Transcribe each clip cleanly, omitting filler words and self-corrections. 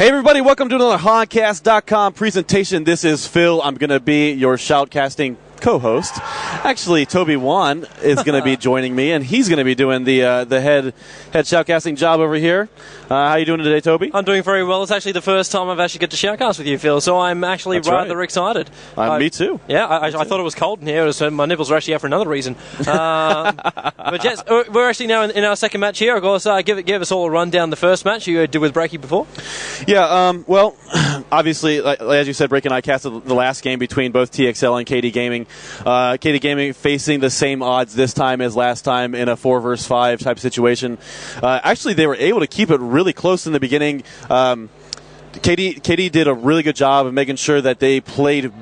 Hey everybody, welcome to another Honcast.com presentation. This is Phil. I'm going to be your shoutcasting co-host. Actually, Toby Wan is going to be joining me, and he's going to be doing the head shoutcasting job over here. How you doing today, Toby? I'm doing very well. It's actually the first time I've actually got to shoutcast with you, Phil, so I'm actually rather excited. Me too. Yeah, I thought it was cold in here, so my nipples are actually out for another reason. But yes, we're actually now in our second match here. Of course, give us all a rundown the first match you did with Breaky before. Yeah, well, obviously, as you said, Break and I casted the last game between both TXL and KD Gaming. KD Gaming facing the same odds this time as last time in a 4 versus 5 type situation. Actually, they were able to keep it really close in the beginning. KD did a really good job of making sure that they played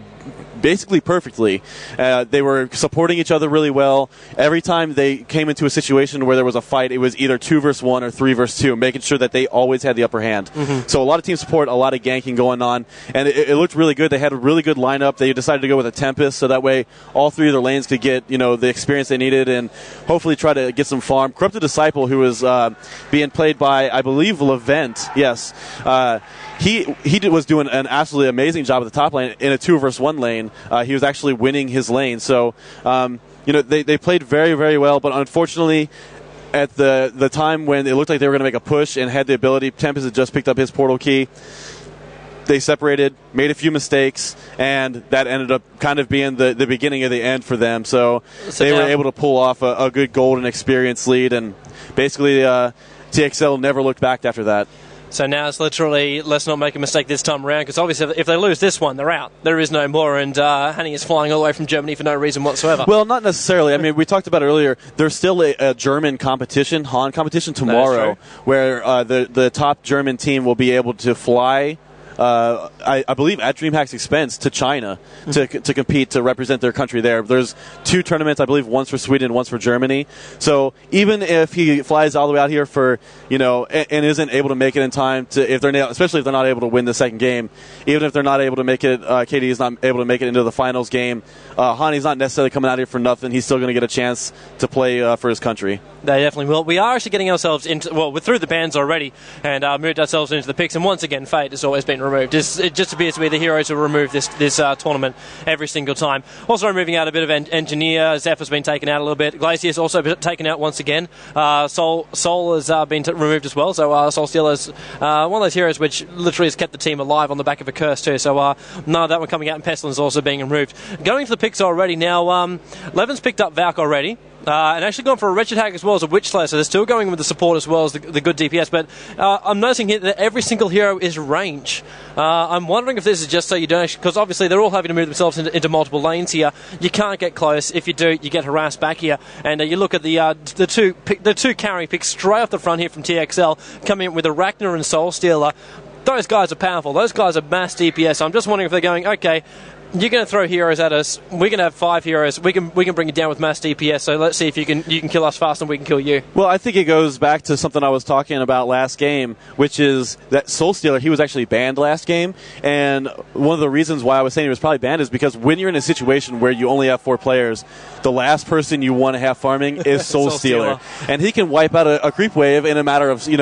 basically perfectly. They were supporting each other really well. Every time they came into a situation where there was a fight, it was either 2 versus 1 or 3 versus 2, making sure that they always had the upper hand. Mm-hmm. So a lot of team support, a lot of ganking going on, and it looked really good. They had a really good lineup. They decided to go with a Tempest, so that way all 3 of their lanes could get the experience they needed and hopefully try to get some farm. Corrupted Disciple, who was being played by, I believe, Levent, yes. He was doing an absolutely amazing job at the top lane in a 2 versus 1 lane. He was actually winning his lane. So, they played very, very well. But unfortunately, at the time when it looked like they were going to make a push and had the ability, Tempest had just picked up his portal key. They separated, made a few mistakes, and that ended up kind of being the beginning of the end for them. So they were able to pull off a good golden experience lead, and basically TXL never looked back after that. So now it's literally, let's not make a mistake this time around, because obviously if they lose this one, they're out. There is no more, and Hanny is flying all the way from Germany for no reason whatsoever. Well, not necessarily. I mean, we talked about it earlier. There's still a German competition, Han competition tomorrow, where the top German team will be able to fly, I believe at DreamHack's expense, to China to compete, to represent their country there. There's 2 tournaments, I believe, once for Sweden, once for Germany. So even if he flies all the way out here for, and isn't able to make it in time especially if they're not able to win the second game, even if they're not able to make it, KD is not able to make it into the finals game, Hani's not necessarily coming out here for nothing. He's still going to get a chance to play for his country. They definitely will. We are actually getting ourselves into, we're through the bands already, and moved ourselves into the picks, and once again, Fate has always been removed. It just appears to be the heroes who remove this tournament every single time. Also removing out a bit of Engineer. Zeph has been taken out a little bit. Glacier's also been taken out once again. Soul has been removed as well. So Soul Stealer is one of those heroes which literally has kept the team alive on the back of a curse too. So none of that one coming out, and Pestilence also being removed. Going to the picks already now. Levin's picked up Valk already. And actually gone for a Wretched Hag as well as a Witch Slayer, so they're still going with the support as well as the good DPS, but I'm noticing here that every single hero is range. I'm wondering if this is just so you don't actually, because obviously they're all having to move themselves into multiple lanes here. You can't get close. If you do, you get harassed back here. And you look at the two carry picks straight off the front here from TXL, coming in with a Ragnar and Soul Stealer. Those guys are powerful. Those guys are mass DPS. So I'm just wondering if they're going, okay, you're going to throw heroes at us. We're going to have 5 heroes. We can bring you down with mass DPS. So let's see if you can kill us faster than we can kill you. Well, I think it goes back to something I was talking about last game, which is that Soul Stealer, he was actually banned last game. And one of the reasons why I was saying he was probably banned is because when you're in a situation where you only have 4 players, the last person you want to have farming is Soul Stealer. And he can wipe out a creep wave in a matter of, in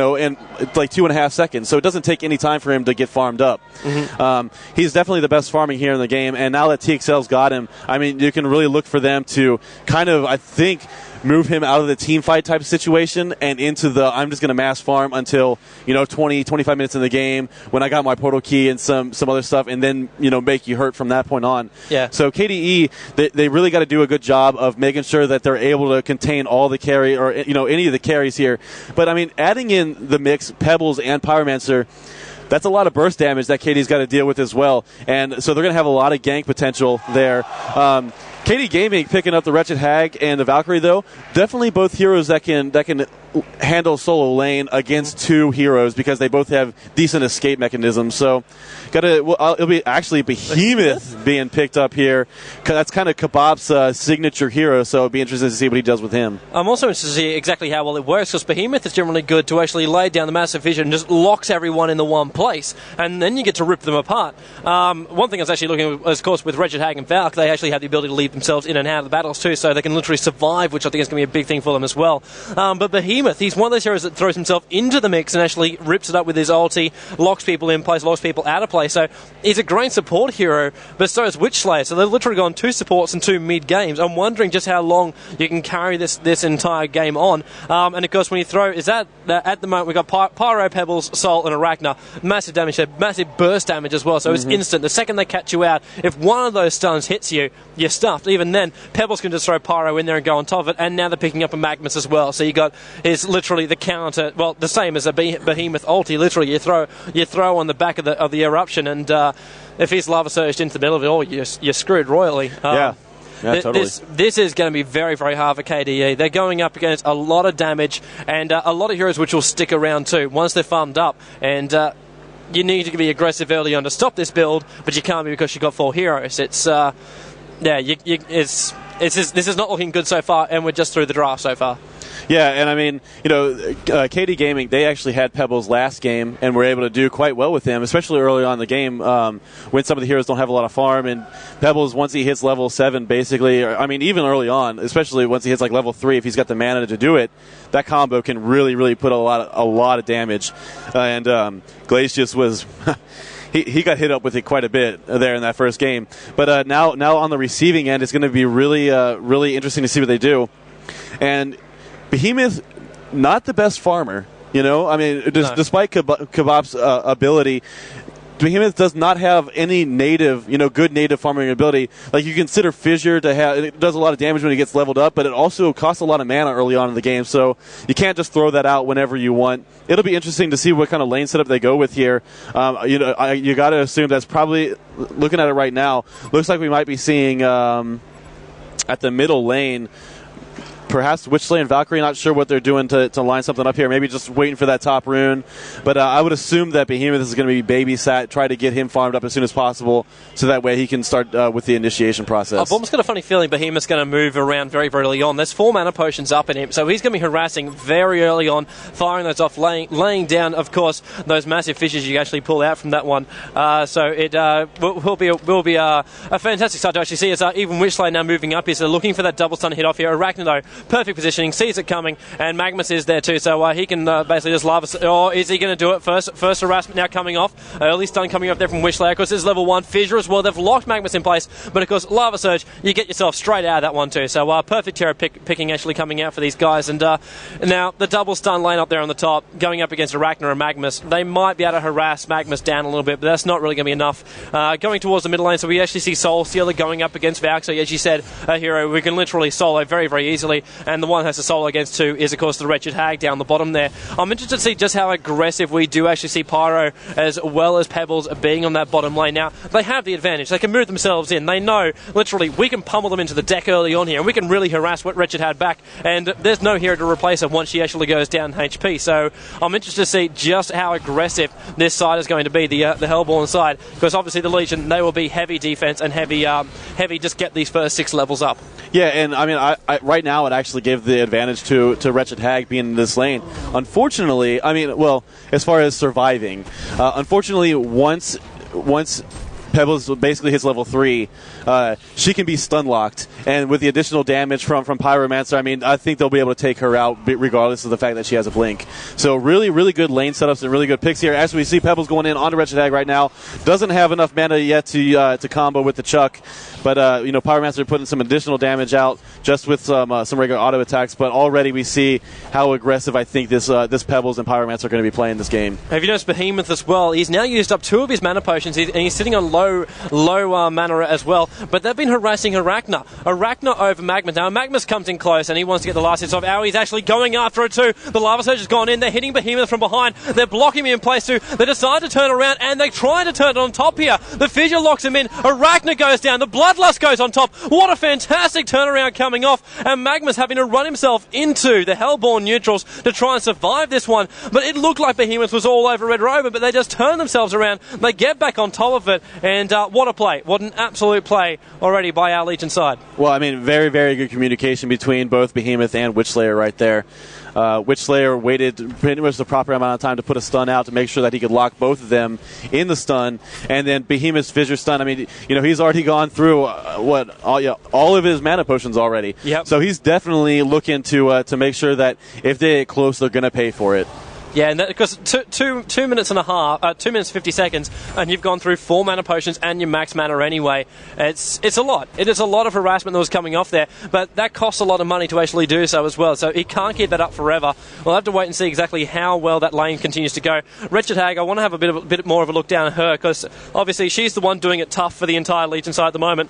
like 2.5 seconds. So it doesn't take any time for him to get farmed up. Mm-hmm. He's definitely the best farming here in the game. And now that TXL's got him, I mean, you can really look for them to kind of, I think, move him out of the team fight type of situation and into the I'm just going to mass farm until 20, 25 minutes in the game when I got my portal key and some other stuff, and then make you hurt from that point on. Yeah. So KDE, they really got to do a good job of making sure that they're able to contain all the carry or any of the carries here. But I mean, adding in the mix Pebbles and Pyromancer, that's a lot of burst damage that KD's got to deal with as well. And so they're going to have a lot of gank potential there. KD Gaming picking up the Wretched Hag and the Valkyrie, though, definitely both heroes that can handle solo lane against 2 heroes because they both have decent escape mechanisms. So it'll be actually Behemoth being picked up here. That's kind of Kebab's signature hero, so it'll be interesting to see what he does with him. I'm also interested to see exactly how well it works, because Behemoth is generally good to actually lay down the massive vision and just locks everyone in the one place, and then you get to rip them apart. One thing I was actually looking at, of course, with Wretched Hag and Valk, they actually have the ability to leave themselves in and out of the battles too, so they can literally survive, which I think is going to be a big thing for them as well. But Behemoth, he's one of those heroes that throws himself into the mix and actually rips it up with his ulti, locks people in place, locks people out of play. So he's a great support hero, but so is Witchslayer. So they've literally gone 2 supports and 2 mid games. I'm wondering just how long you can carry this entire game on. And of course, when you throw, is that at the moment we've got Pyro, Pebbles, Soul, and Arachna. Massive damage there, massive burst damage as well. So it's instant. The second they catch you out, if one of those stuns hits you, you're stuffed. Even then, Pebbles can just throw Pyro in there and go on top of it. And now they're picking up a Magmus as well. So you got his literally the counter. Well, the same as a Behemoth ulti. Literally, you throw on the back of the eruption, and if he's lava surged into the middle of it all, you're screwed royally. Yeah, totally. This is going to be very, very hard for KDE. They're going up against a lot of damage and a lot of heroes which will stick around too once they're farmed up. And you need to be aggressive early on to stop this build, but you can't be because you've got 4 heroes. It's this is not looking good so far, and we're just through the draft so far. Yeah, and I mean, KD Gaming, they actually had Pebbles last game and were able to do quite well with him, especially early on in the game when some of the heroes don't have a lot of farm. And Pebbles, once he hits level 7, basically, I mean, even early on, especially once he hits like level 3, if he's got the mana to do it, that combo can really, really put a lot of damage. And Glacius was... He got hit up with it quite a bit there in that first game. But now on the receiving end, it's going to be really, really interesting to see what they do. And Behemoth, not the best farmer, I mean, despite Kebab's ability, Behemoth does not have any native, good native farming ability. Like, you consider Fissure to have, it does a lot of damage when it gets leveled up, but it also costs a lot of mana early on in the game, so you can't just throw that out whenever you want. It'll be interesting to see what kind of lane setup they go with here. You got to assume that's probably, looking at it right now, looks like we might be seeing at the middle lane, perhaps Witchslayer and Valkyrie, not sure what they're doing to line something up here. Maybe just waiting for that top rune. But I would assume that Behemoth is going to be babysat, try to get him farmed up as soon as possible so that way he can start with the initiation process. I've almost got a funny feeling Behemoth's going to move around very, very early on. There's 4 mana potions up in him, so he's going to be harassing very early on, firing those off, laying down, of course, those massive fishes you actually pull out from that one. So it will be a fantastic start to actually see as even Witchslayer now moving up here, so looking for that double stun hit off here. Arachna, though, perfect positioning, sees it coming, and Magmus is there too, so he can basically just lava. Or is he going to do it first harassment now coming off, early stun coming off there from Witchslayer. Of course, this is level 1 Fissure as well. They've locked Magmus in place, but of course Lava Surge, you get yourself straight out of that one too, so perfect hero picking actually coming out for these guys. And now the double stun lane up there on the top, going up against Arachna and Magmus. They might be able to harass Magmus down a little bit, but that's not really going to be enough. Going towards the middle lane, so we actually see Soul Stealer going up against Valk, so as you said, a hero we can literally solo very, very easily, and the one has to solo against 2 is of course the Wretched Hag down the bottom there. I'm interested to see just how aggressive we do actually see Pyro as well as Pebbles being on that bottom lane. Now, they have the advantage. They can move themselves in. They know, literally, we can pummel them into the deck early on here, and we can really harass what Wretched Hag back, and there's no hero to replace her once she actually goes down HP. So I'm interested to see just how aggressive this side is going to be, the Hellborn side, because obviously the Legion, they will be heavy defense and heavy just get these first 6 levels up. Yeah, and I mean, I right now it actually gave the advantage to Wretched Hag being in this lane. Unfortunately, I mean, well, as far as surviving, unfortunately, once Pebbles basically hits level 3, she can be stun locked, and with the additional damage from Pyromancer, I mean, I think they'll be able to take her out regardless of the fact that she has a blink. So really, really good lane setups and really good picks here. As we see, Pebbles going in onto Wretched Hag right now, doesn't have enough mana yet to combo with the Chuck, but Pyromancer putting some additional damage out just with some regular auto attacks. But already we see how aggressive I think this Pebbles and Pyromancer are going to be playing this game. Have you noticed Behemoth as well? He's now used up 2 of his mana potions, and he's sitting on low mana as well. But they've been harassing Arachna over Magmus. Now Magmus comes in close, and he wants to get the last hits off. He's actually going after it too. The Lava Surge has gone in. They're hitting Behemoth from behind. They're blocking him in place too. They decide to turn around, and they try to turn it on top here. The Fissure locks him in. Arachna goes down. The Bloodlust goes on top. What a fantastic turnaround coming off. And Magmus having to run himself into the Hellborn neutrals to try and survive this one. But it looked like Behemoth was all over Red Rover, but they just turned themselves around. They get back on top of it, And what a play. What an absolute play already by our Legion side. Well, I mean, very, very good communication between both Behemoth and Witchslayer right there. Witchslayer waited pretty much the proper amount of time to put a stun out to make sure that he could lock both of them in the stun, and then Behemoth's Fissure stun. I mean, he's already gone through all of his mana potions already. Yep. So he's definitely looking to make sure that if they get close, they're going to pay for it. Yeah, and because 2 minutes and a half, 2 minutes 50 seconds, and you've gone through 4 mana potions and your max mana anyway. It's a lot. It is a lot of harassment that was coming off there, but that costs a lot of money to actually do so as well. So he can't keep that up forever. We'll have to wait and see exactly how well that lane continues to go. Wretched Hag, I want to have a bit more of a look down at her, because obviously she's the one doing it tough for the entire Legion side at the moment.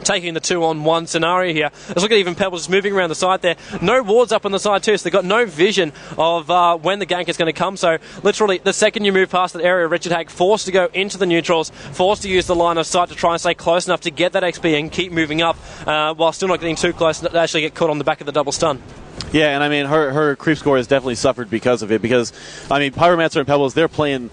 Taking the 2-on-1 scenario here. Let's look at even Pebbles just moving around the side there. No wards up on the side too, so they've got no vision of when the gank is going to come. So literally, the second you move past that area, Wretched Hag forced to go into the neutrals, forced to use the line of sight to try and stay close enough to get that XP and keep moving up while still not getting too close to actually get caught on the back of the double stun. Yeah, and I mean, her creep score has definitely suffered because of it. Because, I mean, Pyromancer and Pebbles, they're playing,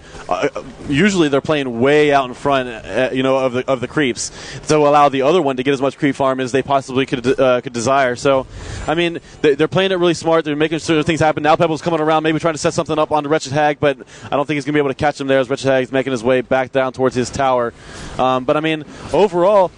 usually they're playing way out in front, of the creeps to allow the other one to get as much creep farm as they possibly could desire. So, I mean, they're playing it really smart. They're making sure things happen. Now Pebbles coming around, maybe trying to set something up on Wretched Hag, but I don't think he's going to be able to catch him there as Wretched Hag's making his way back down towards his tower. But, I mean, overall,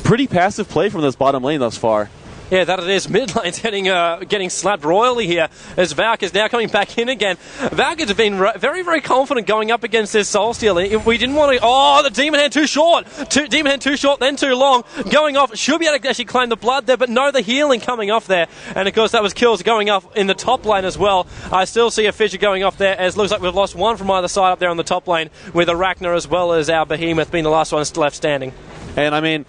pretty passive play from this bottom lane thus far. Yeah, that it is. Mid lane's getting slapped royally here as Valk is now coming back in again. Valk has been very, very confident going up against this Soul Stealer. If we didn't want to... Oh, the Demon Hand too short. Demon Hand too short, then too long. Going off. Should be able to actually claim the blood there, but no, the healing coming off there. And, of course, that was kills going off in the top lane as well. I still see a fissure going off there, as looks like we've lost one from either side up there on the top lane, with Arachna as well as our Behemoth being the last one left standing. And, I mean...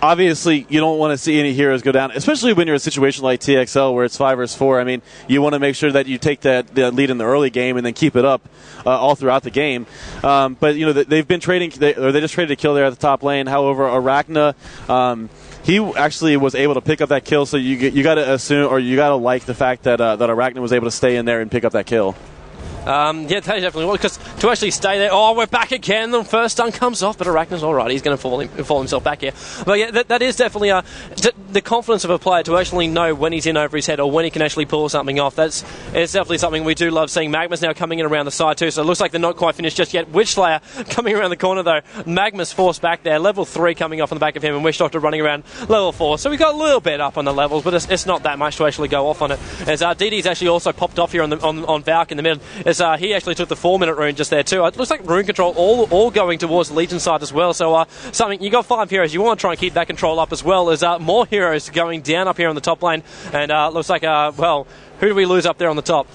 Obviously, you don't want to see any heroes go down, especially when you're in a situation like TXL where it's 5 versus 4. I mean, you want to make sure that you take the lead in the early game and then keep it up all throughout the game. But they've been trading, they just traded a kill there at the top lane. However, Arachna, he actually was able to pick up that kill. So you got to assume, or you got to like the fact that Arachna was able to stay in there and pick up that kill. Yeah, that definitely was, because to actually stay there, we're back again. The first stun comes off, but Arachna's all right. He's going to fall himself back here. But yeah, that is definitely the confidence of a player to actually know when he's in over his head or when he can actually pull something off. It's definitely something we do love seeing. Magma's now coming in around the side too, so it looks like they're not quite finished just yet. Witchslayer coming around the corner though. Magma's forced back there. Level 3 coming off on the back of him, and Wish Doctor running around level 4. So we got a little bit up on the levels, but it's not that much to actually go off on it. As DD's actually also popped off here on Valk in the middle, as he actually took the 4-minute rune just there too. It looks like rune control all going towards the Legion side as well. So something, you got 5 heroes. You want to try and keep that control up as well as more heroes going down up here on the top lane. And looks like who do we lose up there on the top?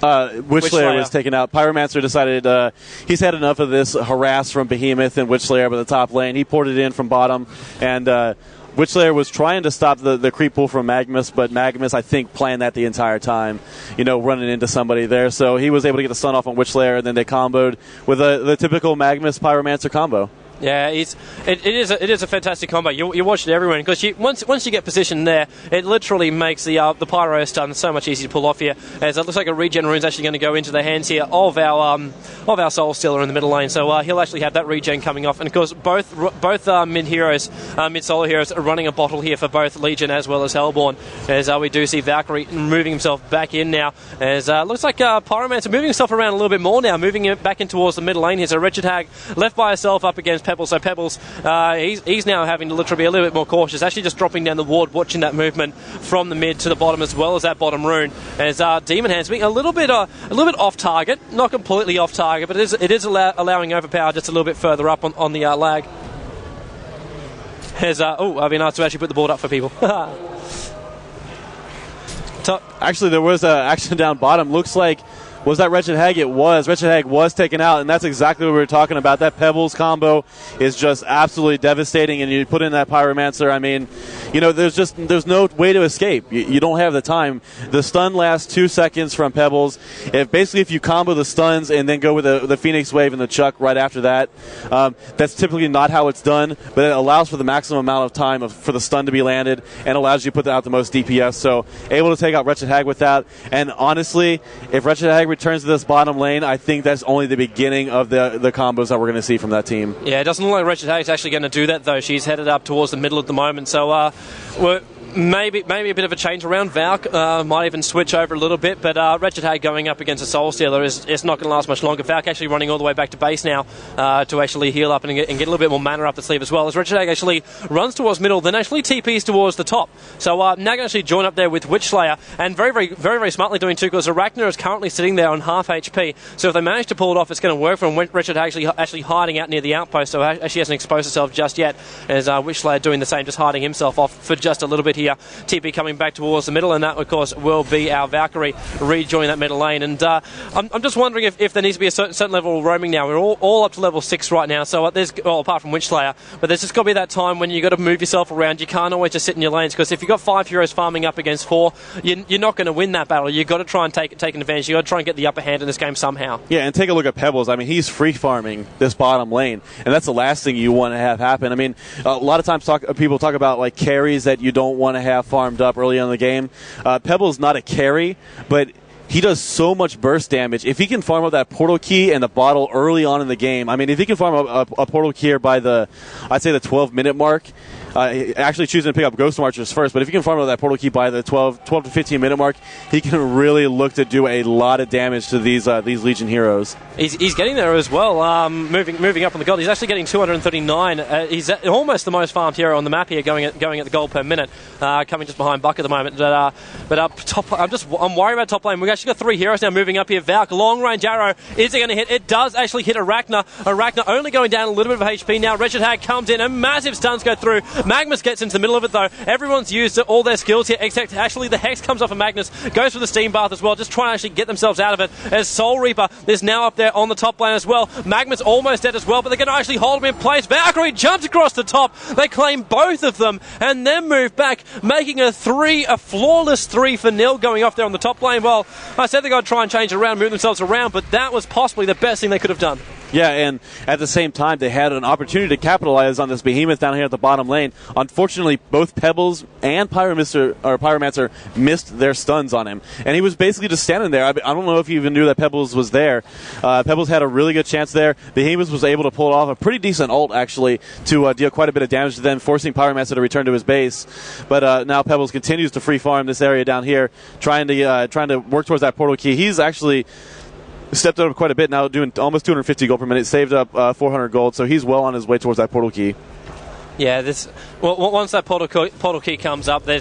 Witchslayer was taken out. Pyromancer decided he's had enough of this harass from Behemoth and Witchslayer by the top lane. He ported in from bottom, and Witchslayer was trying to stop the creep pull from Magmus, but Magmus, I think, planned that the entire time, running into somebody there. So he was able to get the stun off on Witchslayer, and then they comboed with the typical Magmus Pyromancer combo. Yeah, it is a fantastic combo. You watch it everywhere, because once you get positioned there, it literally makes the pyro stun so much easier to pull off here. As it looks like a regen rune is actually going to go into the hands here of our Soul Stealer in the middle lane. So he'll actually have that regen coming off, and of course both mid solo heroes are running a bottle here for both Legion as well as Hellborn. As we do see Valkyrie moving himself back in now. As looks like Pyromancer moving himself around a little bit more now, moving it back in towards the middle lane here. So Wretched Hag left by herself up against Pebbles. So Pebbles, he's now having to literally be a little bit more cautious, actually just dropping down the ward, watching that movement from the mid to the bottom as well as that bottom rune. As Demon Hands being a little bit off target, not completely off target, but it is allowing overpower just a little bit further up on the lag. As I've been asked to actually put the board up for people. Actually, there was action down bottom. Looks like. Was that Wretched Hag? It was. Wretched Hag was taken out, and that's exactly what we were talking about. That Pebbles combo is just absolutely devastating, and you put in that Pyromancer, I mean, there's no way to escape. You don't have the time. The stun lasts 2 seconds from Pebbles. If you combo the stuns and then go with the Phoenix Wave and the Chuck right after that, that's typically not how it's done, but it allows for the maximum amount of time for the stun to be landed and allows you to put out the most DPS. So able to take out Wretched Hag with that. And honestly, if Wretched Hag returns to this bottom lane, I think that's only the beginning of the combos that we're going to see from that team. Yeah, it doesn't look like Wretched Hag's actually going to do that, though. She's headed up towards the middle at the moment, so we're maybe a bit of a change around. Valk might even switch over a little bit, but Wretched Hag going up against a Soul Stealer is not going to last much longer. Valk actually running all the way back to base now to actually heal up and get a little bit more mana up the sleeve as well, as Wretched Hag actually runs towards middle, then actually TPs towards the top. So now going to actually join up there with Witch Slayer, and very smartly doing too, because Arachna is currently sitting there on half HP, so if they manage to pull it off, it's going to work for him. Wretched Hag actually hiding out near the outpost, so she hasn't exposed herself just yet, as Witch Slayer doing the same, just hiding himself off for just a little bit here. TP coming back towards the middle, and that, of course, will be our Valkyrie rejoining that middle lane. And I'm just wondering if there needs to be a certain level of roaming now. We're all up to level 6 right now, so apart from Witch Slayer, but there's just got to be that time when you've got to move yourself around. You can't always just sit in your lanes, because if you've got 5 heroes farming up against 4, you're not going to win that battle. You've got to try and take an advantage. You've got to try and get the upper hand in this game somehow. Yeah, and take a look at Pebbles. I mean, he's free farming this bottom lane, and that's the last thing you want to have happen. I mean, a lot of times people talk about like carries that you don't want to have farmed up early on in the game. Pebble's not a carry, but he does so much burst damage. If he can farm up that portal key and the bottle early on in the game, I mean, if he can farm up a portal key here by I'd say the 12-minute mark, actually choosing to pick up Ghost Marchers first, but if he can farm up that portal key by the 12 to 15-minute mark, he can really look to do a lot of damage to these Legion heroes. He's getting there as well, moving up on the gold. He's actually getting 239. He's almost the most farmed hero on the map here, going at the gold per minute, coming just behind Buck at the moment. But up top, I'm worried about top lane. We've actually got 3 heroes now moving up here. Valk, long range arrow. Is it going to hit? It does actually hit Arachna. Arachna only going down a little bit of HP now. Wretched Hag comes in, and massive stuns go through. Magnus gets into the middle of it, though. Everyone's used all their skills here, except actually the Hex comes off of Magnus, goes for the Steam Bath as well, just trying to actually get themselves out of it, as Soul Reaper is now up there on the top lane as well. Magnus almost dead as well, but they're going to actually hold him in place. Valkyrie jumps across the top. They claim both of them, and then move back, making a flawless 3 for nil going off there on the top lane. Well, I said they're going to try and change it around, move themselves around, but that was possibly the best thing they could have done. Yeah, and at the same time, they had an opportunity to capitalize on this behemoth down here at the bottom lane. Unfortunately, both Pebbles and Pyromancer missed their stuns on him, and he was basically just standing there. I don't know if you even knew that Pebbles was there. Pebbles had a really good chance there. Behemoth was able to pull off a pretty decent ult, actually, to deal quite a bit of damage to them, forcing Pyromancer to return to his base. But now Pebbles continues to free farm this area down here, trying to work towards that portal key. He's actually stepped up quite a bit now, doing almost 250 gold per minute, saved up 400 gold, so he's well on his way towards that portal key. Yeah, once that portal key comes up, they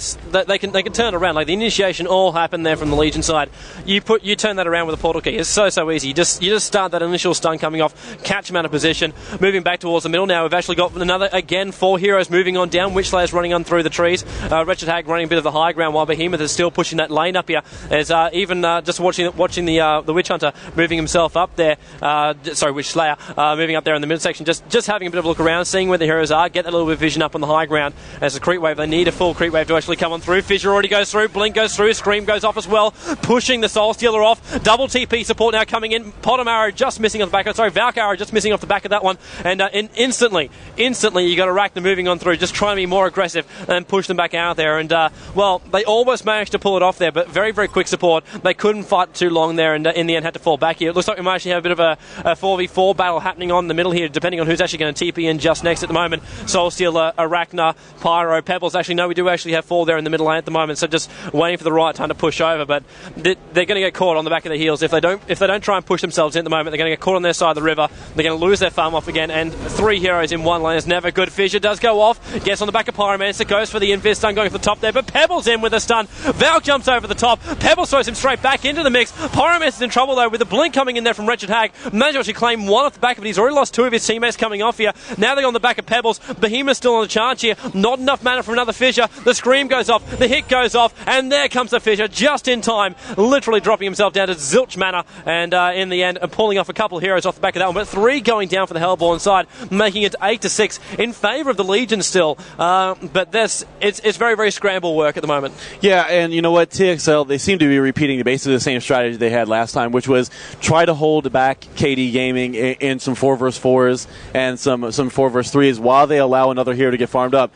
can turn around. Like, the initiation all happened there from the Legion side. You turn that around with a portal key. It's so easy. You just start that initial stun coming off, catch him out of position, moving back towards the middle. Now we've actually got another 4 heroes moving on down. Witch Slayer's running on through the trees. Wretched Hag running a bit of the high ground, while Behemoth is still pushing that lane up here. As even just watching the Witch Hunter moving himself up there. Witch Slayer moving up there in the midsection, just having a bit of a look around, seeing where the heroes are, get that little bit of vision up on the high ground. As a creep wave, they need a full creep wave to actually come on through. Fissure already goes through, Blink goes through, Scream goes off as well, pushing the Soul Stealer off. Double TP support now coming in. Potom Arrow just missing off the back of Valk Arrow just missing off the back of that one. And instantly you got Arachna moving on through, just trying to be more aggressive and push them back out there. And they almost managed to pull it off there, but very quick support. They couldn't fight too long there, and in the end had to fall back here. It looks like we might actually have a bit of a 4v4 battle happening on the middle here, depending on who's actually going to TP in just next at the moment. Soul Stealer, Arachna, Pyro, Pebbles. Actually, no, we do actually have 4 there in the middle lane at the moment, so just waiting for the right time to push over. But they're going to get caught on the back of their heels if they don't try and push themselves in at the moment. They're going to get caught on their side of the river. They're going to lose their farm off again, and 3 heroes in one lane is never good. Fissure does go off, gets on the back of Pyromancer, goes for the invis stun, going for the top there, but Pebbles in with a stun. Valk jumps over the top. Pebbles throws him straight back into the mix. Pyromancer's in trouble though, with the blink coming in there from Wretched Hag. Managed to actually claim 1 off the back of it. He's already lost 2 of his teammates coming off here. Now they're on the back of Pebbles. Behemoth's still on the charge here. Not enough mana for another Fissure. The Scream goes off, the hit goes off, and there comes the Fissure just in time, literally dropping himself down to zilch mana, and in the end pulling off a couple of heroes off the back of that one, but 3 going down for the Hellborn side, making it 8-6 in favour of the Legion still. But it's very scramble work at the moment. Yeah, and you know what, tXL, they seem to be repeating basically the same strategy they had last time, which was try to hold back KD Gaming in some 4 vs 4s and some 4 vs 3s while they allow allow another hero to get farmed up.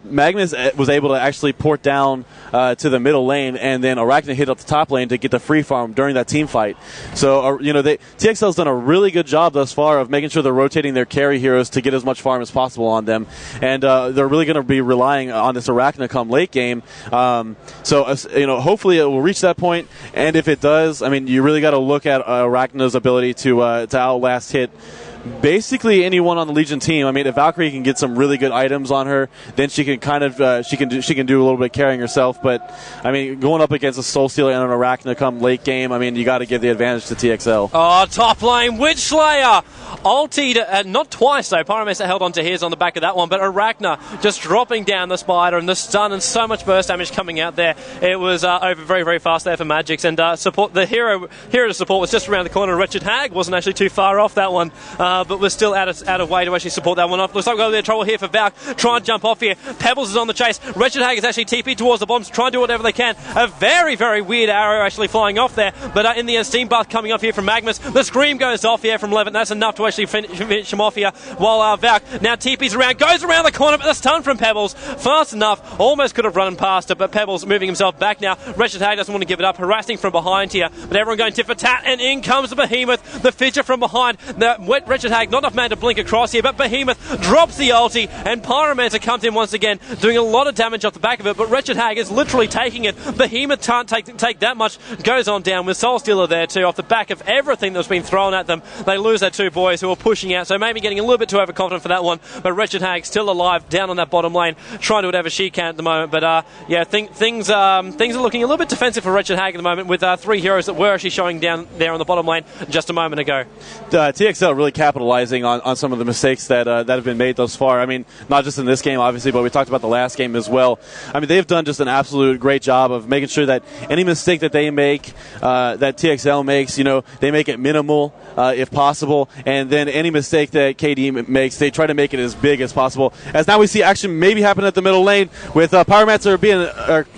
Magnus was able to actually port down to the middle lane, and then Arachna hit up the top lane to get the free farm during that team fight. So, TXL's done a really good job thus far of making sure they're rotating their carry heroes to get as much farm as possible on them. And they're really going to be relying on this Arachna come late game. Hopefully it will reach that point. And if it does, I mean, you really got to look at Arachna's ability to outlast hit basically anyone on the Legion team. I mean, if Valkyrie can get some really good items on her, then she can kind of she can do a little bit of carrying herself. But I mean, going up against a Soul Stealer and an Arachna come late game, I mean, you got to give the advantage to TXL. Oh, top lane, Witch Slayer ultied, not twice though. Pyromancer held on to his on the back of that one, but Arachna just dropping down the spider and the stun and so much burst damage coming out there. It was over very, very fast there for Magix, and support the hero to support was just around the corner. Wretched Hag wasn't actually too far off that one. But we're still out of way to actually support that one off. Looks like we've got a bit of trouble here for Valk. Try and jump off here. Pebbles is on the chase. Wretched Hag is actually TP towards the bombs. Try and do whatever they can. A very, very weird arrow actually flying off there. But in the end, Steam Bath coming off here from Magnus. The Scream goes off here from Levin. That's enough to actually finish him off here. While Valk now TP's around. Goes around the corner, but the stun from Pebbles. Fast enough. Almost could have run past it, but Pebbles moving himself back now. Wretched Hag doesn't want to give it up. Harassing from behind here. But everyone going tit for tat. And in comes the Behemoth. The Fidget from behind. The Wretched Hag, not enough man to blink across here, but Behemoth drops the ulti, and Pyromancer comes in once again, doing a lot of damage off the back of it, but Wretched Hag is literally taking it. Behemoth can't take that much, goes on down with Soul Stealer there too, off the back of everything that's been thrown at them. They lose their two boys who are pushing out, so maybe getting a little bit too overconfident for that one, but Wretched Hag still alive, down on that bottom lane, trying to do whatever she can at the moment, but things are looking a little bit defensive for Wretched Hag at the moment, with three heroes that were actually showing down there on the bottom lane just a moment ago. TXL really capitalizing on some of the mistakes that have been made thus far. I mean, not just in this game, obviously, but we talked about the last game as well. I mean, they've done just an absolute great job of making sure that any mistake that they make, that TXL makes, they make it minimal if possible, and then any mistake that KD makes, they try to make it as big as possible. As now we see action maybe happen at the middle lane with Pyromancer being...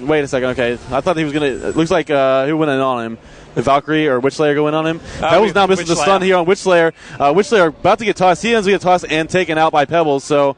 wait a second, okay. I thought he was going to... It looks like who went in on him? The Valkyrie or Witch Slayer going on him. Pebbles now missing the stun here on Witch Slayer. Witch Slayer about to get tossed. He ends up getting tossed and taken out by Pebbles. So,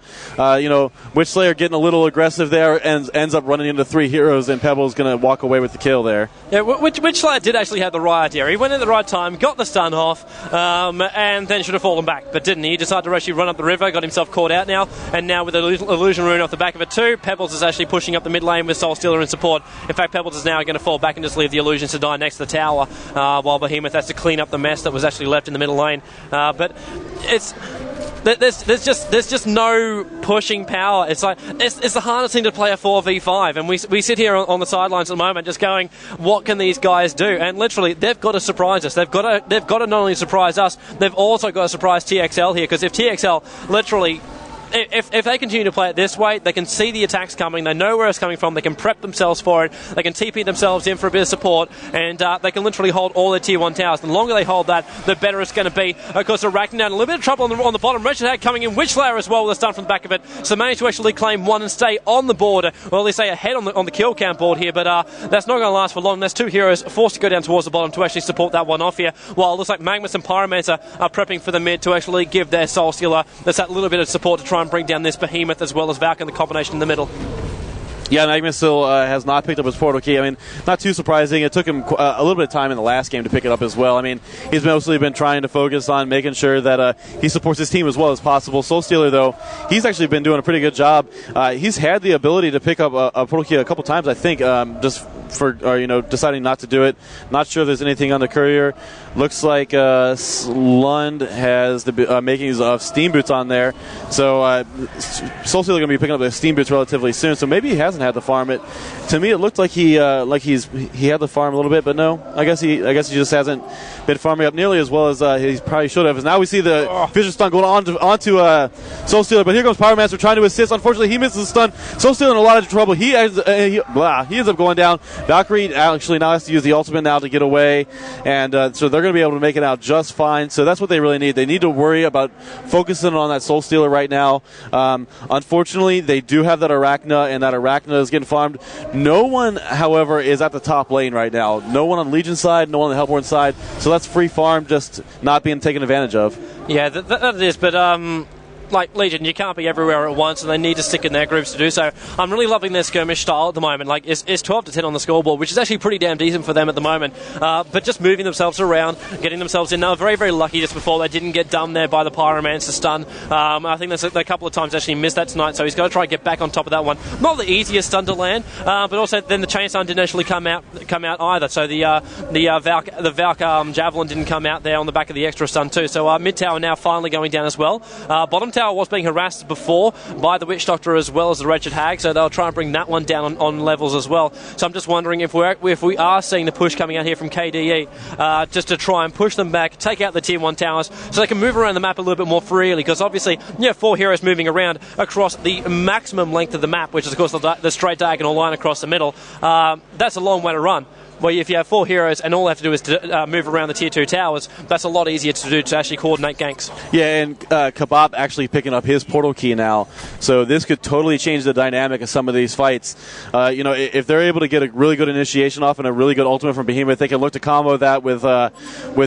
Witch Slayer getting a little aggressive there and ends up running into three heroes, and Pebbles going to walk away with the kill there. Yeah, Witch Slayer did actually have the right idea. He went in at the right time, got the stun off, and then should have fallen back, but didn't. He decided to actually run up the river, got himself caught out now, and now with the illusion rune off the back of it too, Pebbles is actually pushing up the mid lane with Soul Stealer in support. In fact, Pebbles is now going to fall back and just leave the illusions to die next to the tower. While Behemoth has to clean up the mess that was actually left in the middle lane. But there's just no pushing power. It's like it's the hardest thing to play a 4v5, and we sit here on the sidelines at the moment just going, what can these guys do? And literally, they've got to surprise us. They've got to not only surprise us, they've also got to surprise TXL here, because if TXL literally... If they continue to play it this way, they can see the attacks coming, they know where it's coming from, they can prep themselves for it, they can TP themselves in for a bit of support, and they can literally hold all their tier 1 towers. The longer they hold that, the better it's going to be. Of course, Arachna down a little bit of trouble on the bottom. Wretched Hag coming in, Witch Slayer as well with a stun from the back of it, so managed to actually claim one and stay on the board, or at least stay ahead on the kill count board here, but that's not going to last for long. There's two heroes forced to go down towards the bottom to actually support that one off here, while it looks like Magnus and Pyromancer are prepping for the mid to actually give their Soul Stealer that little bit of support to try and bring down this Behemoth as well as Valk in the combination in the middle. Yeah, Magnus still has not picked up his portal key. I mean, not too surprising. It took him a little bit of time in the last game to pick it up as well. I mean, he's mostly been trying to focus on making sure that he supports his team as well as possible. Soul Stealer, though, he's actually been doing a pretty good job. He's had the ability to pick up a portal key a couple times, I think, just for deciding not to do it. Not sure if there's anything on the courier. Looks like Lund has the makings of Steam Boots on there. So Soul Stealer going to be picking up the Steam Boots relatively soon. So maybe he hasn't had to farm it. To me, it looked like he had the farm a little bit, but no. I guess he just hasn't been farming up nearly as well as he probably should have. As now we see the Fisher stun going onto Soul Stealer, but here comes Pyromancer trying to assist. Unfortunately, he misses the stun. Soul Stealer in a lot of trouble. He ends up going down. Valkyrie actually now has to use the ultimate now to get away, and so they're going to be able to make it out just fine. So that's what they really need. They need to worry about focusing on that Soul Stealer right now. Unfortunately, they do have that Arachna, and that Arachna is getting farmed. No one, however, is at the top lane right now. No one on Legion side, no one on the Hellborn side. So that's free farm just not being taken advantage of. Yeah, that is, but like Legion, you can't be everywhere at once, and they need to stick in their groups to do so. I'm really loving their skirmish style at the moment. Like, it's 12 to 10 on the scoreboard, which is actually pretty damn decent for them at the moment. But just moving themselves around, getting themselves in. They were very, very lucky just before they didn't get done there by the Pyromancer stun. I think there's a couple of times actually missed that tonight, so he's got to try and get back on top of that one. Not the easiest stun to land, but also then the chain stun didn't actually come out either. So the Valk Javelin didn't come out there on the back of the extra stun too. So mid tower now finally going down as well. Bottom tower was being harassed before by the Witch Doctor as well as the Wretched Hag, so they'll try and bring that one down on levels as well. So I'm just wondering if we are seeing the push coming out here from KDE, just to try and push them back, take out the tier 1 towers, so they can move around the map a little bit more freely, because obviously, 4 heroes moving around across the maximum length of the map, which is of course the straight diagonal line across the middle. That's a long way to run. Well, if you have 4 heroes and all they have to do is to, move around the tier 2 towers, that's a lot easier to do to actually coordinate ganks. Yeah, and Kebab actually picking up his portal key now, so this could totally change the dynamic of some of these fights. If they're able to get a really good initiation off and a really good ultimate from Behemoth, they can look to combo that with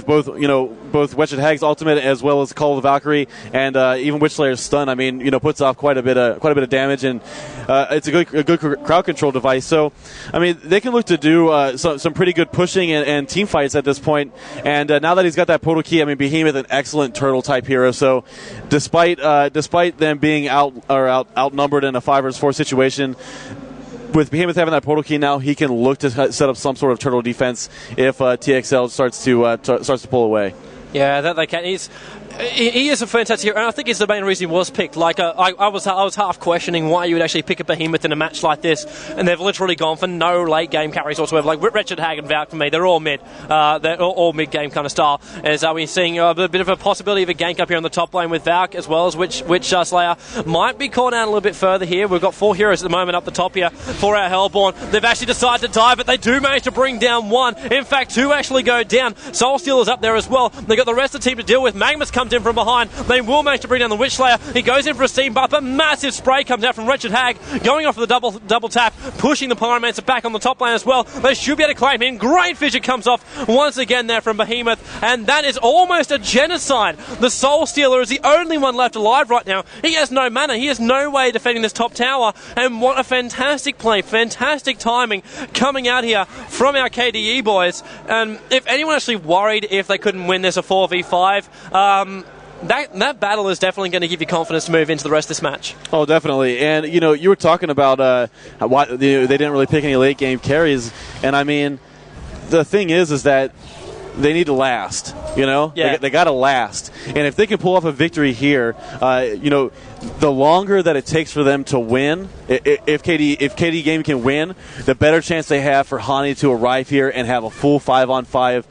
both Wretched Hag's ultimate as well as Call of the Valkyrie and even Witchslayer's stun. I mean, puts off quite a bit of damage, and it's a good crowd control device. So, I mean, they can look to do some pretty good pushing and team fights at this point. And now that he's got that portal key, I mean, Behemoth an excellent turtle type hero. So, despite them being outnumbered in a 5 versus 4 situation, with Behemoth having that portal key now, he can look to set up some sort of turtle defense if tXL starts to pull away. Yeah, that they can. He is a fantastic hero, and I think it's the main reason he was picked. Like, I was half questioning why you would actually pick a Behemoth in a match like this, and they've literally gone for no late game carries whatsoever. Like Wretched Hag and Valk for me, they're all mid. They're all mid game kind of style. As we're seeing a bit of a possibility of a gank up here on the top lane with Valk as well as Witch Slayer might be caught out a little bit further here. We've got 4 heroes at the moment up the top here for our Hellborn. They've actually decided to die, but they do manage to bring down 1. In fact, 2 actually go down. Soul Stealer's up there as well. They got the rest of the team to deal with. Magnus comes in from behind. They will manage to bring down the Witch Slayer. He goes in for a steam buff. A massive spray comes out from Wretched Hag, going off with the double tap, pushing the Pyromancer back on the top lane as well. They should be able to claim in. Great fissure comes off once again there from Behemoth, and that is almost a genocide. The Soul Stealer is the only one left alive right now. He has no mana. He has no way of defending this top tower, and what a fantastic play, fantastic timing coming out here from our KDE boys. And if anyone actually worried if they couldn't win this a 4v5, that battle is definitely going to give you confidence to move into the rest of this match. Oh, definitely. And, you were talking about why they didn't really pick any late game carries. And, I mean, the thing is that they need to last, Yeah. They got to last. And if they can pull off a victory here, the longer that it takes for them to win, if KD game can win, the better chance they have for Hani to arrive here and have a full 5-on-5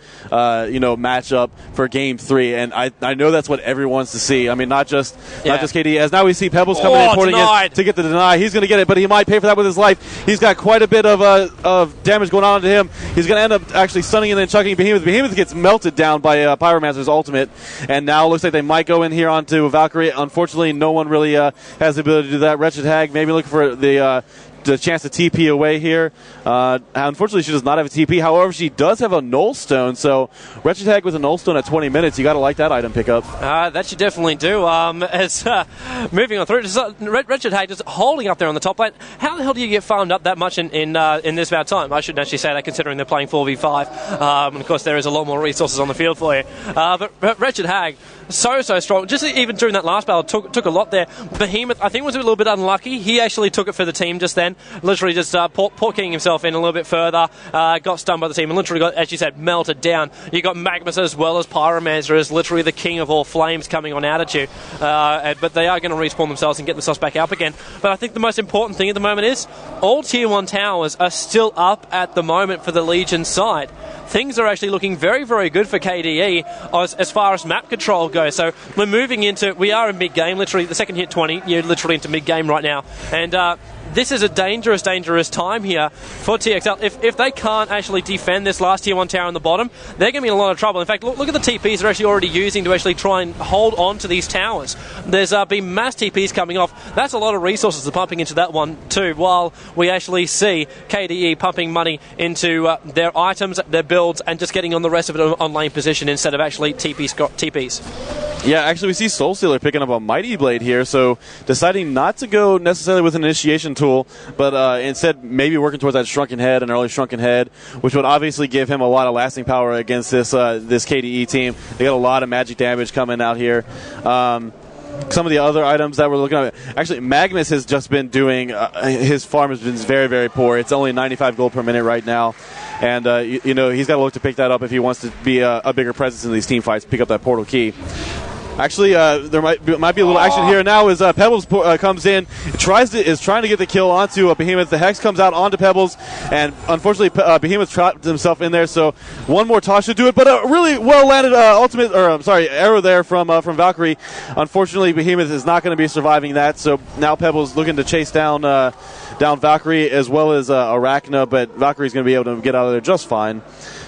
matchup for game 3. And I know that's what everyone wants to see. I mean, not just KD. As now we see Pebbles coming in porting in to get the deny. He's going to get it, but he might pay for that with his life. He's got quite a bit of damage going on to him. He's going to end up actually stunning and then chucking Behemoth. Behemoth gets melted down by Pyromancer's ultimate, and now it looks like they might go in here onto Valkyrie. Unfortunately, no one really has the ability to do that. Wretched Hag maybe looking for the chance to TP away here. Unfortunately, she does not have a TP. However, she does have a Null Stone, so Wretched Hag with a Null Stone at 20 minutes, you got to like that item pickup. That you definitely do. Moving on through, Wretched Hag just holding up there on the top lane. How the hell do you get farmed up that much in this amount of time? I shouldn't actually say that, considering they're playing 4v5. And of course, there is a lot more resources on the field for you. But Wretched Hag, so strong. Just even during that last battle, took a lot there. Behemoth, I think, was a little bit unlucky. He actually took it for the team just then. Literally just porking himself in a little bit further. Got stunned by the team and literally got, as you said, melted down. You got Magnus as well as Pyromancer as literally the king of all flames coming on out at you. But they are going to respawn themselves and get themselves back up again. But I think the most important thing at the moment is all tier 1 towers are still up at the moment for the Legion side. Things are actually looking very, very good for KDE as far as map control goes. So we are in mid-game, literally the second hit 20, you're literally into mid-game right now. And this is a dangerous time here for TXL. If they can't actually defend this last tier 1 tower on the bottom, they're going to be in a lot of trouble. In fact, look at the TPs they're actually already using to actually try and hold on to these towers. There's been mass TPs coming off. That's a lot of resources they're pumping into that one too, while we actually see KDE pumping money into their items, their builds, and just getting on the rest of it on lane position instead of actually TPs. Yeah, actually, we see Soul Stealer picking up a Mighty Blade here, so deciding not to go necessarily with an initiation tool, but instead maybe working towards that Shrunken Head, an early Shrunken Head, which would obviously give him a lot of lasting power against this KDE team. They got a lot of magic damage coming out here. Some of the other items that we're looking at, actually, Magnus has just been doing, his farm has been very, very poor. It's only 95 gold per minute right now. And, he's got to look to pick that up if he wants to be a bigger presence in these team fights, pick up that portal key. Actually, there might be a little action here now as Pebbles comes in, is trying to get the kill onto Behemoth. The Hex comes out onto Pebbles, and unfortunately, Behemoth trapped himself in there. So one more toss should do it, but a really well landed arrow there from Valkyrie. Unfortunately, Behemoth is not going to be surviving that. So now Pebbles looking to chase down Valkyrie as well as Arachna, but Valkyrie's going to be able to get out of there just fine.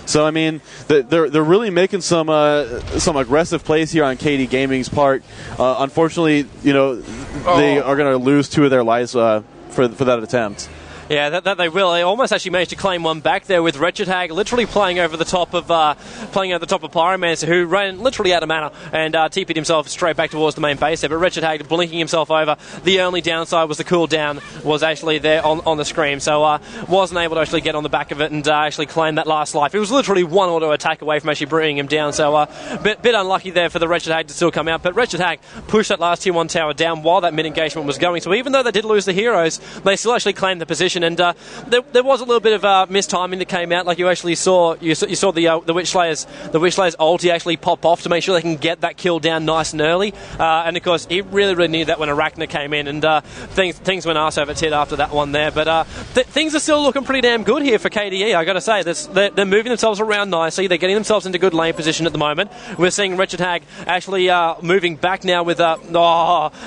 So I mean, they're really making some aggressive plays here on KD Gaming's part. Unfortunately, they are going to lose 2 of their lives for that attempt. Yeah, that they will. They almost actually managed to claim one back there with Wretched Hag literally playing over the top of Pyromancer, who ran literally out of mana and TP'd himself straight back towards the main base there. But Wretched Hag blinking himself over. The only downside was the cooldown was actually there on the Scream, so wasn't able to actually get on the back of it and actually claim that last life. It was literally one auto attack away from actually bringing him down, so bit unlucky there for the Wretched Hag to still come out. But Wretched Hag pushed that last tier 1 tower down while that mid engagement was going. So even though they did lose the heroes, they still actually claimed the position. And there was a little bit of mistiming that came out. Like you actually saw, you saw the Witch Slayer's ulti actually pop off to make sure they can get that kill down nice and early. And of course, he really needed that when Arachna came in, and things went arse over tit after that one there. But things are still looking pretty damn good here for KDE. I got to say, they're moving themselves around nicely. They're getting themselves into good lane position at the moment. We're seeing Wretched Hag actually moving back now with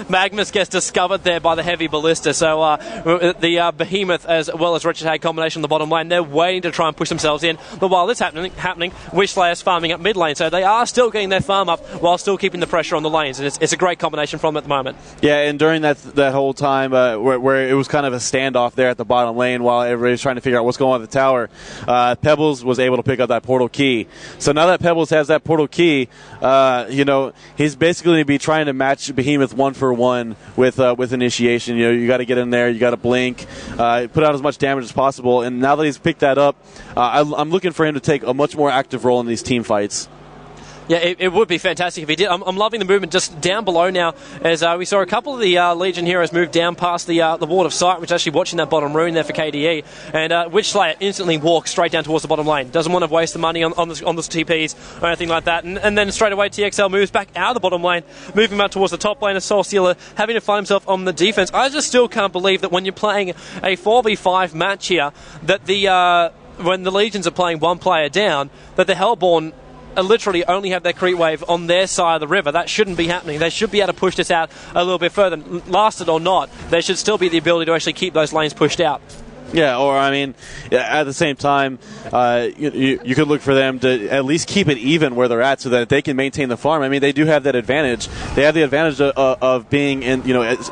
Magnus gets discovered there by the heavy ballista. So the Behemoth as well as Wretched Hag combination on the bottom lane, they're waiting to try and push themselves in. But while this happening, Witch Slayer's farming up mid lane, so they are still getting their farm up while still keeping the pressure on the lanes, and it's a great combination from them at the moment. Yeah, and during that whole time where it was kind of a standoff there at the bottom lane while everybody's trying to figure out what's going on with the tower, Pebbles was able to pick up that portal key. So now that Pebbles has that portal key, he's basically going to be trying to match Behemoth 1-for-1 with initiation. You got to get in there, you got to blink, put out as much damage as possible, and now that he's picked that up, I'm looking for him to take a much more active role in these team fights. Yeah, it would be fantastic if he did. I'm loving the movement just down below now, as we saw a couple of the Legion heroes move down past the ward of sight, which is actually watching that bottom rune there for KDE. And Witch Slayer instantly walks straight down towards the bottom lane. Doesn't want to waste the money on the TPs or anything like that. And then straight away TXL moves back out of the bottom lane, moving out towards the top lane of Soul Stealer, having to find himself on the defense. I just still can't believe that when you're playing a 4v5 match here, that when the Legions are playing one player down, that the Hellborn literally only have their creep wave on their side of the river. That shouldn't be happening. They should be able to push this out a little bit further. Lasted or not, there should still be the ability to actually keep those lanes pushed out. Yeah, or I mean, at the same time, you could look for them to at least keep it even where they're at, so that they can maintain the farm. I mean, they do have that advantage. They have the advantage of being in,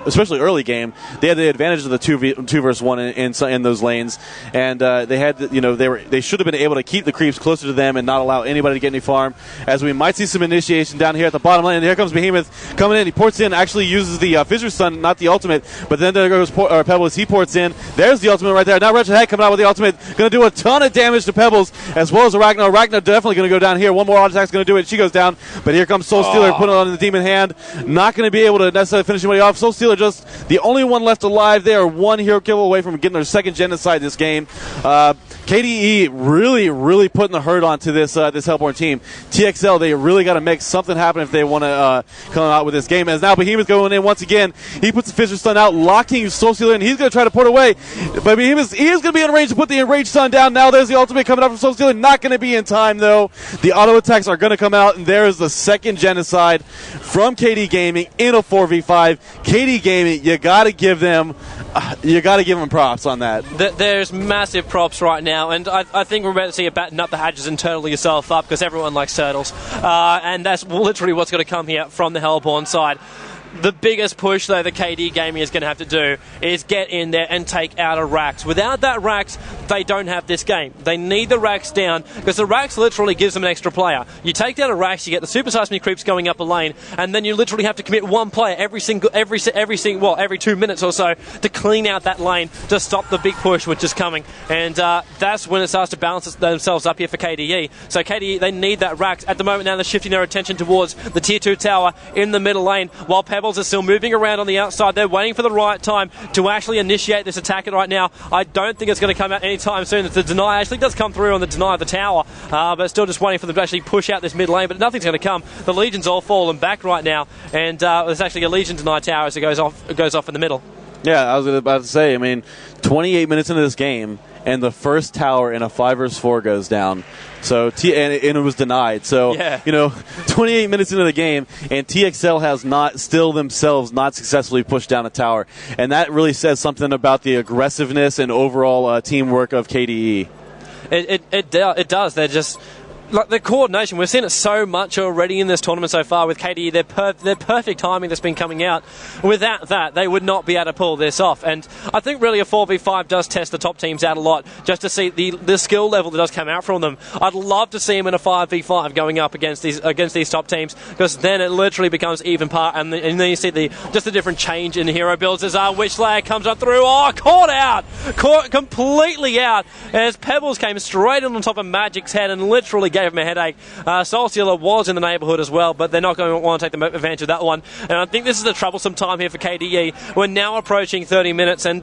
especially early game. They had the advantage of the 2v1 in those lanes, and they had, they should have been able to keep the creeps closer to them and not allow anybody to get any farm. As we might see some initiation down here at the bottom lane. And here comes Behemoth coming in. He ports in, actually uses the Fissure Stun, not the ultimate, but then there goes Pebbles. He ports in. There's the ultimate right there. Now Wretched Hag coming out with the ultimate, going to do a ton of damage to Pebbles, as well as Arachna. Arachna definitely going to go down here. One more auto attack's going to do it. She goes down, but here comes Soul Stealer, putting it on the Demon Hand. Not going to be able to necessarily finish anybody off. Soul Stealer just the only one left alive. They are one hero kill away from getting their second genocide this game. KDE really putting the hurt onto this Hellborn team. tXL, they really got to make something happen if they want to come out with this game. As now Behemoth going in once again. He puts the Fissure Stun out, locking Soul Stealer in. He's going to try to port away, but Behemoth, he is going to be in range to put the Enraged Stun down. Now there's the ultimate coming up from Soul Stealer. Not going to be in time, though. The auto attacks are going to come out, and there is the second genocide from KD Gaming in a 4v5. KD Gaming, you got to give them props on that. There's massive props right now, and I think we're about to see you batten up the hatches and turtle yourself up, because everyone likes turtles. And that's literally what's going to come here from the Hellborn side. The biggest push, though, the KD Gaming is going to have to do is get in there and take out a Rax. Without that Rax, they don't have this game. They need the Rax down, because the Rax literally gives them an extra player. You take down a Rax, you get the supersized mini creeps going up a lane, and then you literally have to commit one player every 2 minutes or so to clean out that lane to stop the big push which is coming. And that's when it starts to balance themselves up here for KDE. So KDE, they need that Rax. At the moment now, they're shifting their attention towards the Tier 2 tower in the middle lane, while Pebbles is still moving around on the outside. They're waiting for the right time to actually initiate this attack right now. I don't think it's going to come out anytime soon. The deny actually does come through on the deny of the tower, but still just waiting for them to actually push out this mid lane, but nothing's going to come. The Legion's all fallen back right now, and there's actually a Legion deny tower as it goes off in the middle. Yeah, I was about to say, I mean, 28 minutes into this game, and the first tower in a 5 vs 4 goes down. So and it was denied. So, 28 minutes into the game, and TXL has themselves not successfully pushed down a tower. And that really says something about the aggressiveness and overall teamwork of KDE. It does. They're just... like the coordination, we've seen it so much already in this tournament so far with KDE. Their perfect timing that's been coming out. Without that, they would not be able to pull this off. And I think really a 4v5 does test the top teams out a lot, just to see the skill level that does come out from them. I'd love to see them in a 5v5 going up against these top teams, because then it literally becomes even par. And then you see the different change in hero builds as Witchslayer comes up through. Oh, caught completely out as Pebbles came straight on top of Magic's head and literally gave him a headache. Soulstealer was in the neighbourhood as well, but they're not going to want to take the advantage of that one. And I think this is a troublesome time here for KDE. We're now approaching 30 minutes, and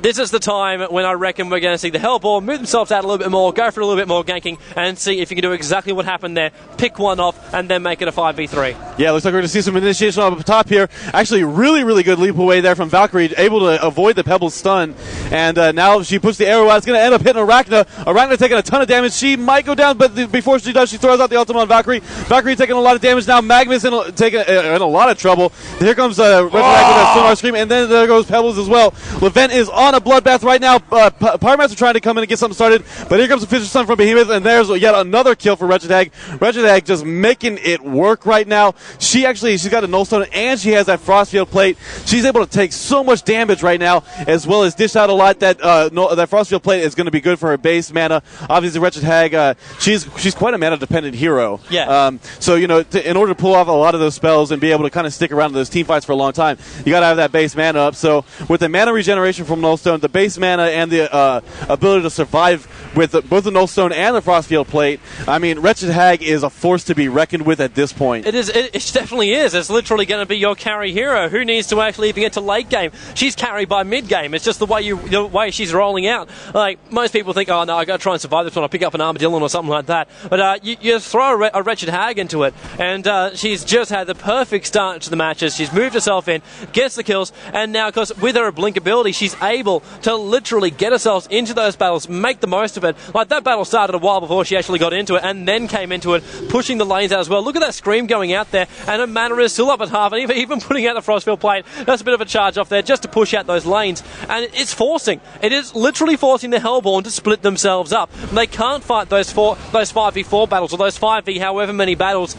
this is the time when I reckon we're going to see the Hellbourne move themselves out a little bit more, go for a little bit more ganking, and see if you can do exactly what happened there. Pick one off, and then make it a 5v3. Yeah, looks like we're going to see some initiation up top here. Actually, really, really good leap away there from Valkyrie, able to avoid the Pebble stun. And now she puts the arrow out. It's going to end up hitting Arachna. Arachna taking a ton of damage. She might go down, but before she does, she throws out the ultimate on Valkyrie. Valkyrie taking a lot of damage now. Magnus in a lot of trouble. Here comes Resurrect with that Sonar Scream, and then there goes Pebbles as well. Levent is on a bloodbath right now. Pyromancer trying to come in and get something started, but here comes the Fisher Sun from Behemoth, and there's yet another kill for Wretched Hag. Wretched Hag just making it work right now. She's got a Nullstone, and she has that Frostfield plate. She's able to take so much damage right now, as well as dish out a lot. That Frostfield plate is going to be good for her base mana. Obviously, Wretched Hag, she's quite a mana-dependent hero. Yeah. So, in order to pull off a lot of those spells and be able to kind of stick around in those team fights for a long time, you got to have that base mana up. So, with the mana regeneration from Nullstone, the base mana, and the ability to survive with both the Nullstone and the Frostfield plate, I mean, Wretched Hag is a force to be reckoned with at this point. It is. It definitely is. It's literally going to be your carry hero. Who needs to actually even get to late game? She's carried by mid game. It's just the way she's rolling out. Like, most people think, oh no, I got to try and survive this one. I'll pick up an Armadillo or something like that. But you throw a Wretched Hag into it, and she's just had the perfect start to the matches. She's moved herself in, gets the kills, and now, because with her blink ability, she's able to literally get herself into those battles, make the most of it. Like, that battle started a while before she actually got into it, and then came into it, pushing the lanes out as well. Look at that Scream going out there, and her mana is still up at half, and even putting out the Frostfield plate, that's a bit of a charge off there just to push out those lanes. And it is literally forcing the Hellbourne to split themselves up. They can't fight those 5v4 battles, or those 5v however many battles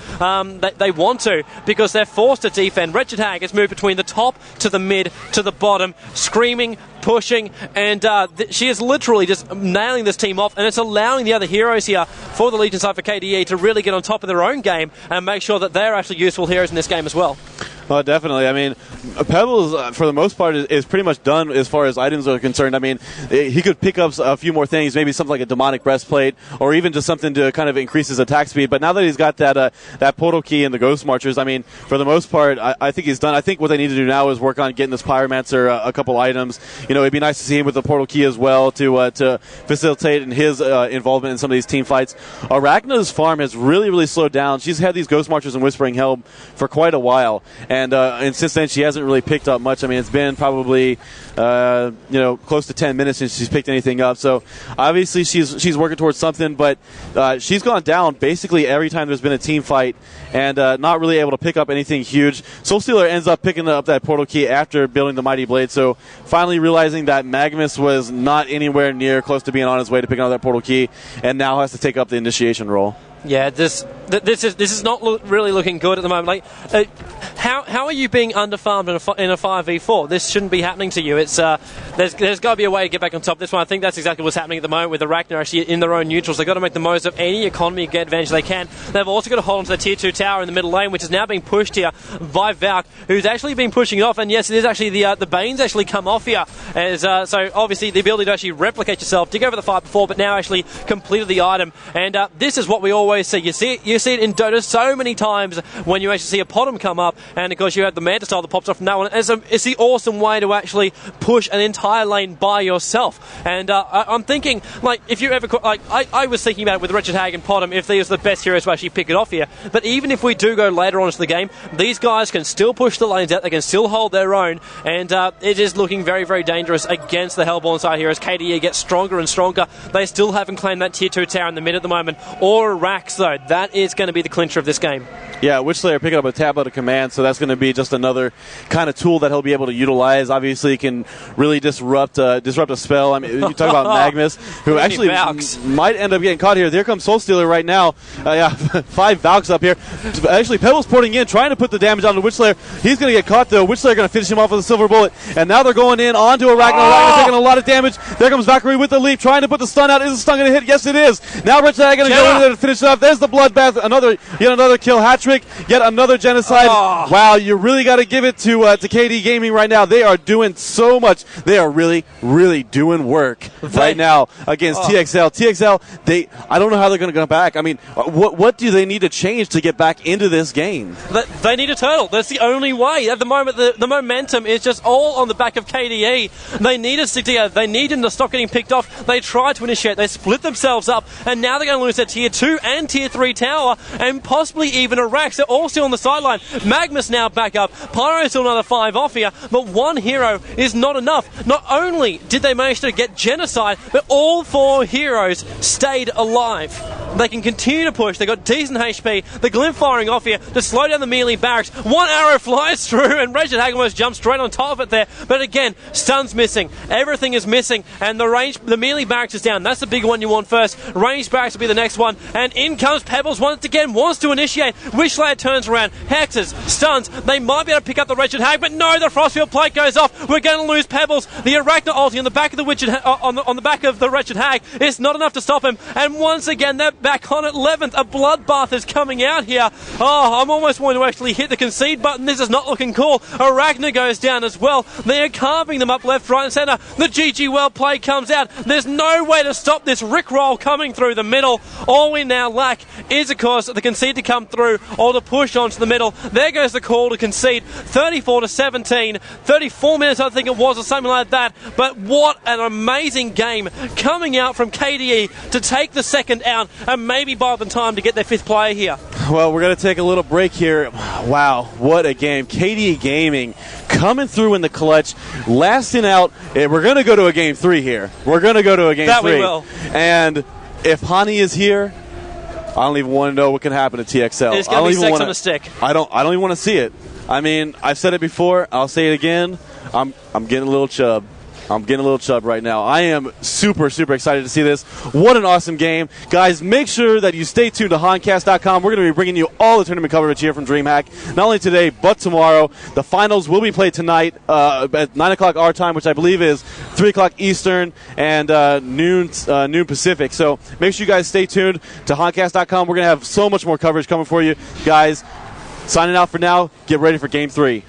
they want to, because they're forced to defend. Wretched Hag has moved between the top to the mid to the bottom, screaming, pushing, and she is literally just nailing this team off, and it's allowing the other heroes here for the Legion side for KDE to really get on top of their own game and make sure that they're actually useful heroes in this game as well. Well, definitely. I mean, Pebbles, for the most part, is pretty much done as far as items are concerned. I mean, he could pick up a few more things, maybe something like a demonic breastplate, or even just something to kind of increase his attack speed. But now that he's got that portal key and the Ghost Marchers, I mean, for the most part, I think he's done. I think what they need to do now is work on getting this Pyromancer a couple items. It'd be nice to see him with the portal key as well to facilitate in his involvement in some of these team fights. Arachna's farm has really, really slowed down. She's had these Ghost Marchers and Whispering Helm for quite a while. And since then, she hasn't really picked up much. I mean, it's been probably close to 10 minutes since she's picked anything up. So obviously she's working towards something, but she's gone down basically every time there's been a team fight, and not really able to pick up anything huge. Soulstealer ends up picking up that portal key after building the Mighty Blade. So finally realizing that Magnus was not anywhere near close to being on his way to picking up that portal key, and now has to take up the initiation role. Yeah, this is not really looking good at the moment. Like, how are you being underfarmed in a 5v4? This shouldn't be happening to you. It's there's got to be a way to get back on top of this one. I think that's exactly what's happening at the moment with the Arachne actually in their own neutrals. They've got to make the most of any economy advantage they can. They've also got to hold on to the tier 2 tower in the middle lane, which is now being pushed here by Valk, who's actually been pushing off. And yes, it is actually the Bane's actually come off here. So obviously the ability to actually replicate yourself, dig over the fight before, but now actually completed the item. And this is what we always see. You see it in Dota so many times when you actually see a Potom come up, and of course you have the Manta style that pops off from that one. It's the awesome way to actually push an entire lane by yourself. And I'm thinking, like, if you ever, like, I was thinking about it with Wretched Hag and Potom, if these are the best heroes to actually pick it off here. But even if we do go later on into the game, these guys can still push the lanes out, they can still hold their own, and it is looking very, very dangerous against the Hellborn side here as KDE gets stronger and stronger. They still haven't claimed that tier 2 tower in the mid at the moment, or Rax though. That is going to be the clincher of this game. Yeah, Witchslayer picking up a tablet of command, so that's going to be just another kind of tool that he'll be able to utilize. Obviously, he can really disrupt a spell. I mean, you talk about Magnus, who actually might end up getting caught here. There comes Soul Stealer right now. Yeah, 5 Valks up here. Actually, Pebbles porting in, trying to put the damage on the Witchslayer. He's going to get caught, though. Witchslayer going to finish him off with a silver bullet. And now they're going in onto Arachne. Arachne taking a lot of damage. There comes Valkyrie with the leap, trying to put the stun out. Is the stun going to hit? Yes, it is. Now Wretched Hag going to go in there to finish it off. There's the bloodbath. Yet another kill hat trick. Yet another genocide. Oh. Wow, you really got to give it to KD Gaming right now. They are doing so much. They are really, really doing work right now against tXL. tXL, I don't know how they're going to go back. I mean, what do they need to change to get back into this game? They need a turtle. That's the only way. At the moment, the momentum is just all on the back of KDE. They need to stick together. They need them to stop getting picked off. They tried to initiate. They split themselves up, and now they're going to lose their tier 2 and tier 3 tower, and possibly even a Rax. They're all still on the sideline. Magnus now back up. Pyro still another 5 off here, but one hero is not enough. Not only did they manage to get genocide, but all 4 heroes stayed alive. They can continue to push. They got decent HP. The Glint firing off here to slow down the melee barracks. One arrow flies through, and Wretched Hag almost jumps straight on top of it there. But again, stun's missing. Everything is missing, and the melee barracks is down. That's the big one you want first. Range barracks will be the next one, and in comes Pebbles once again. Wants to initiate. Witchslayer turns around. Hexes, stuns. They might be able to pick up the Wretched Hag, but no, the Frostfield plate goes off. We're going to lose Pebbles. The Arachne ulti on the back of the on the back of the Wretched Hag is not enough to stop him. And once again, they're back on at 11th. A bloodbath is coming out here. Oh, I'm almost wanting to actually hit the concede button. This is not looking cool. Arachne goes down as well. They are carving them up left, right, and centre. The GG well play comes out. There's no way to stop this Rickroll coming through the middle. All we now lack is, of course, the concede to come through or to push onto the middle. There goes the call to concede. 34-17. 34 minutes, I think it was, or something like that. But what an amazing game coming out from KDE to take the second out and maybe buy them time to get their 5th player here. Well, we're going to take a little break here. Wow, what a game. KDE Gaming coming through in the clutch, lasting out. We're going to go to a game 3 here. We're going to go to a game 3. That we will. And if Hani is here, I don't even want to know what can happen to TXL. It's going to be sex on a stick. I don't even want to see it. I mean, I've said it before. I'll say it again. I'm getting a little chub. I'm getting a little chub right now. I am super, super excited to see this. What an awesome game. Guys, make sure that you stay tuned to Honcast.com. We're going to be bringing you all the tournament coverage here from DreamHack, not only today, but tomorrow. The finals will be played tonight at 9 o'clock our time, which I believe is 3 o'clock Eastern and noon Pacific. So make sure you guys stay tuned to Honcast.com. We're going to have so much more coverage coming for you. Guys, signing out for now. Get ready for Game 3.